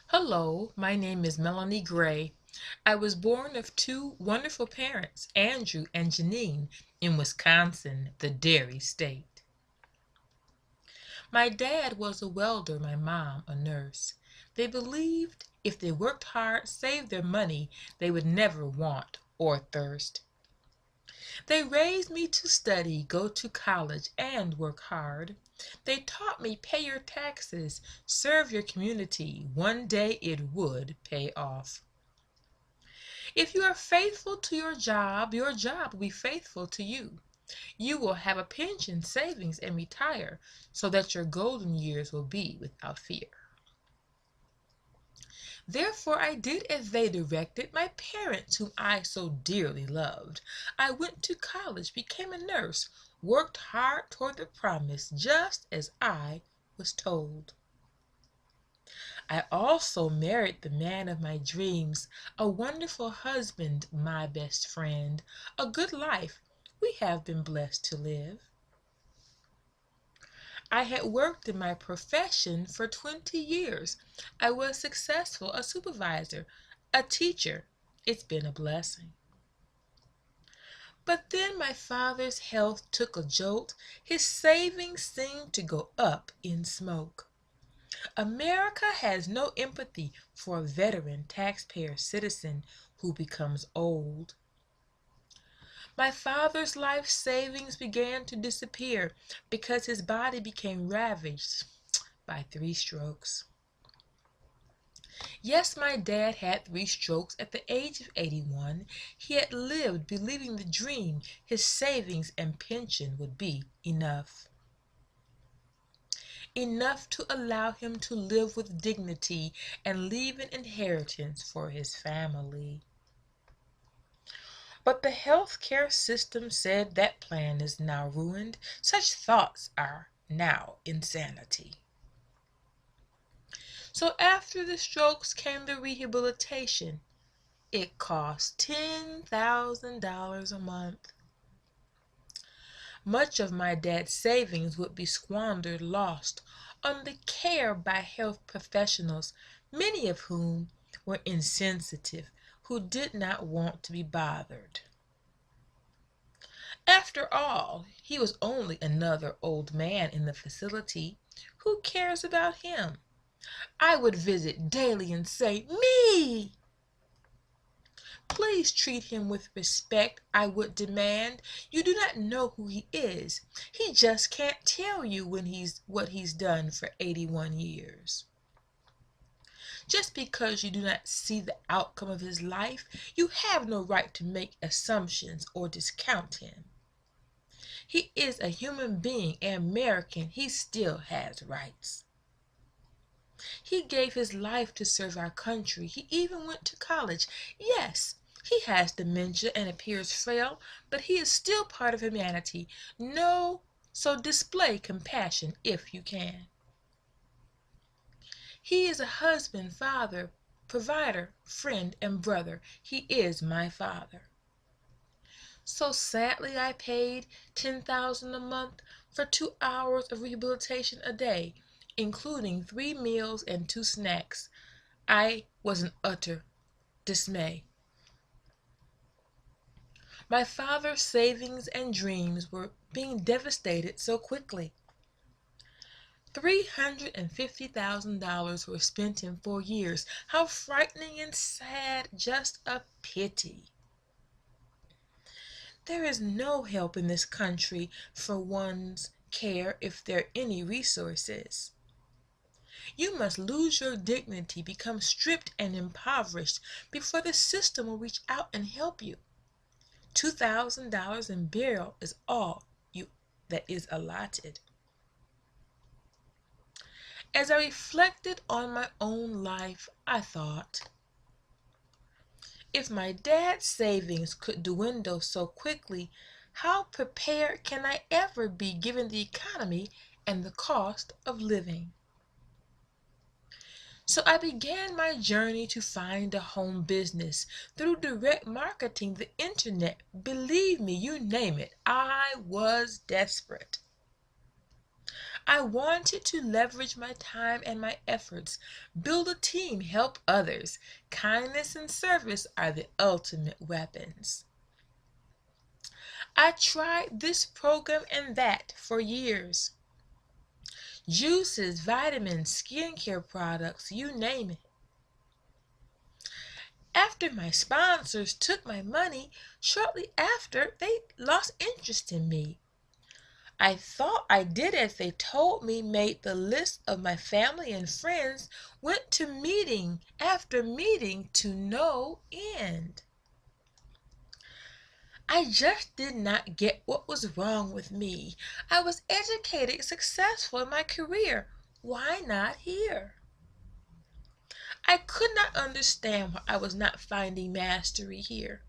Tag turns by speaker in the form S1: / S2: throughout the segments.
S1: Hello, my name is Melanie Gray. I was born of two wonderful parents, Andrew and Janine, in Wisconsin, the dairy state. My dad was a welder, my mom a nurse. They believed if they worked hard, saved their money, they would never want or thirst. They raised me to study, go to college, and work hard. They taught me pay your taxes, serve your community. One day it would pay off. If you are faithful to your job will be faithful to you. You will have a pension, savings, and retire so that your golden years will be without fear. Therefore I did as they directed, my parents whom I so dearly loved. I went to college, became a nurse, worked hard toward the promise, just as I was told. I also married the man of my dreams, a wonderful husband, my best friend, a good life we have been blessed to live. I had worked in my profession for 20 years. I was successful, a supervisor, a teacher. It's been a blessing. But then my father's health took a jolt. His savings seemed to go up in smoke. America has no empathy for a veteran taxpayer citizen who becomes old. My father's life savings began to disappear because his body became ravaged by 3 strokes. Yes, my dad had 3 strokes at the age of 81. He had lived believing the dream his savings and pension would be enough. Enough to allow him to live with dignity and leave an inheritance for his family. But the health care system said that plan is now ruined. Such thoughts are now insanity. So after the strokes came the rehabilitation. It cost $10,000 a month. Much of my dad's savings would be squandered, lost, on the care by health professionals, many of whom were insensitive, who did not want to be bothered. After all, he was only another old man in the facility. Who cares about him? I would visit daily and say, "Me!" Please treat him with respect, I would demand. You do not know who he is. He just can't tell you what he's done for 81 years. Just because you do not see the outcome of his life, you have no right to make assumptions or discount him. He is a human being, an American. He still has rights. He gave his life to serve our country. He even went to college. Yes, he has dementia and appears frail, but he is still part of humanity. No, so display compassion if you can. He is a husband, father, provider, friend, and brother. He is my father. So sadly I paid $10,000 a month for 2 hours of rehabilitation a day, including 3 meals and 2 snacks. I was in utter dismay. My father's savings and dreams were being devastated so quickly. $350,000 were spent in 4 years. How frightening and sad, just a pity. There is no help in this country for one's care if there are any resources. You must lose your dignity, become stripped and impoverished before the system will reach out and help you. $2,000 in burial is all that is allotted. As I reflected on my own life, I thought, if my dad's savings could dwindle so quickly, how prepared can I ever be given the economy and the cost of living? So I began my journey to find a home business through direct marketing, the internet. Believe me, you name it, I was desperate. I wanted to leverage my time and my efforts, build a team, help others. Kindness and service are the ultimate weapons. I tried this program and that for years. Juices, vitamins, skincare products, you name it. After my sponsors took my money, shortly after, they lost interest in me. I thought I did as they told me, made the list of my family and friends, went to meeting after meeting to no end. I just did not get what was wrong with me. I was educated, successful in my career. Why not here? I could not understand why I was not finding mastery here.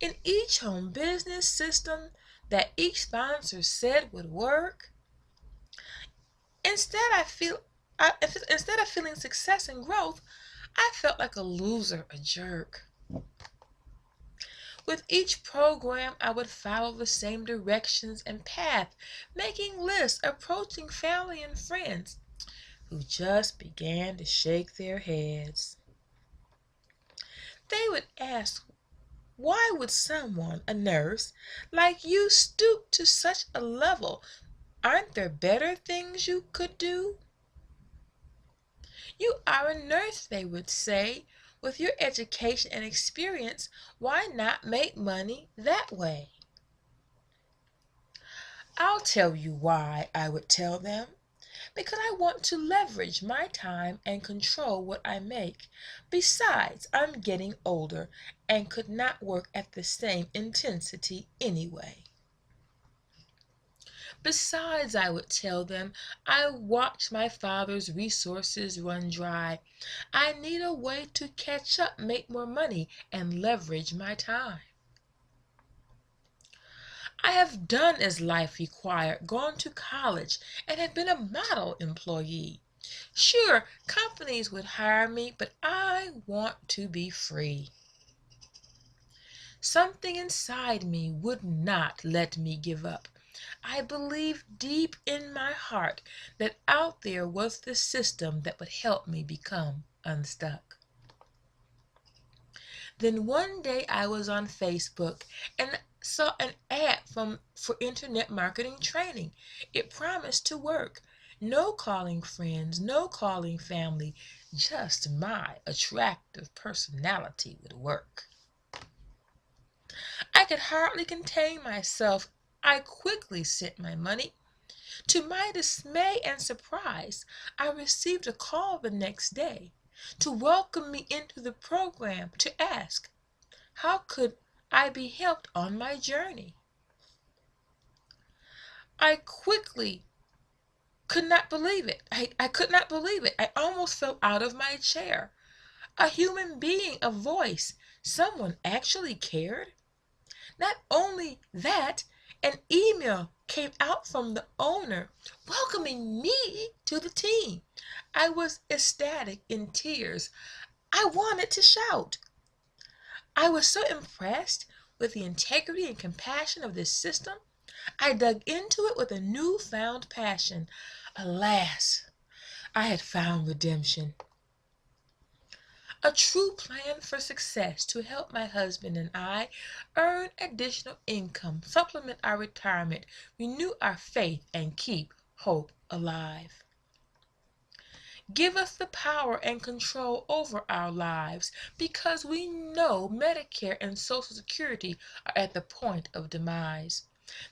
S1: In each home business system that each sponsor said would work, instead instead of feeling success and growth, I felt like a loser, a jerk. With each program, I would follow the same directions and path, making lists, approaching family and friends who just began to shake their heads. They would ask, why would someone, a nurse, like you stoop to such a level? Aren't there better things you could do? You are a nurse, they would say. With your education and experience, why not make money that way? I'll tell you why, I would tell them. Because I want to leverage my time and control what I make. Besides, I'm getting older and could not work at the same intensity anyway. Besides, I would tell them, I watched my father's resources run dry. I need a way to catch up, make more money, and leverage my time. I have done as life required, gone to college, and have been a model employee. Sure, companies would hire me, but I want to be free. Something inside me would not let me give up. I believed deep in my heart that out there was the system that would help me become unstuck. Then one day I was on Facebook and saw an ad for internet marketing training. It promised to work. No calling friends, no calling family, just my attractive personality would work. I could hardly contain myself. I quickly sent my money. To my dismay and surprise, I received a call the next day to welcome me into the program, to ask, how could I be helped on my journey? I quickly could not believe it. I could not believe it. I almost fell out of my chair. A human being, a voice, someone actually cared. Not only that, an email came out from the owner welcoming me to the team. I was ecstatic, in tears. I wanted to shout. I was so impressed with the integrity and compassion of this system. I dug into it with a newfound passion. Alas, I had found redemption. A true plan for success to help my husband and I earn additional income, supplement our retirement, renew our faith, and keep hope alive. Give us the power and control over our lives, because we know Medicare and Social Security are at the point of demise.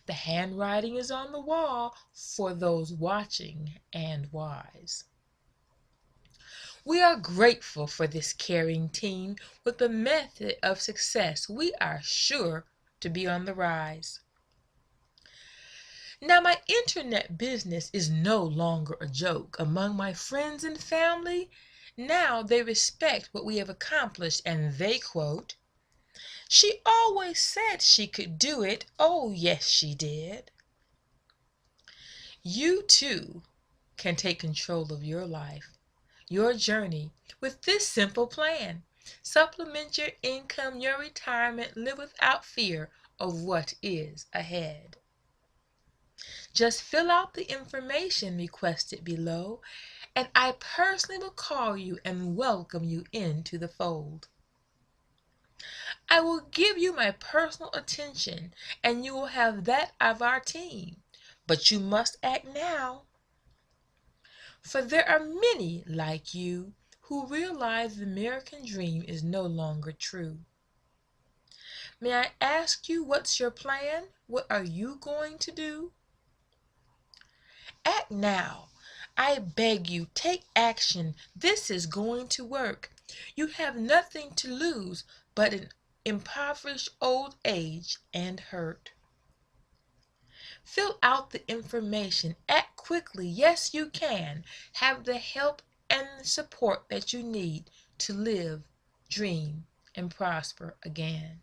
S1: The handwriting is on the wall for those watching and wise. We are grateful for this caring team with the method of success we are sure to be on the rise. Now, my internet business is no longer a joke. Among my friends and family, now they respect what we have accomplished, and they quote, "She always said she could do it. Oh, yes, she did." You too can take control of your life, your journey, with this simple plan. Supplement your income, your retirement, live without fear of what is ahead. Just fill out the information requested below, and I personally will call you and welcome you into the fold. I will give you my personal attention, and you will have that of our team. But you must act now, for there are many like you who realize the American dream is no longer true. May I ask you, what's your plan? What are you going to do? Act now. I beg you, take action. This is going to work. You have nothing to lose but an impoverished old age and hurt. Fill out the information. Act quickly. Yes, you can. Have the help and the support that you need to live, dream, and prosper again.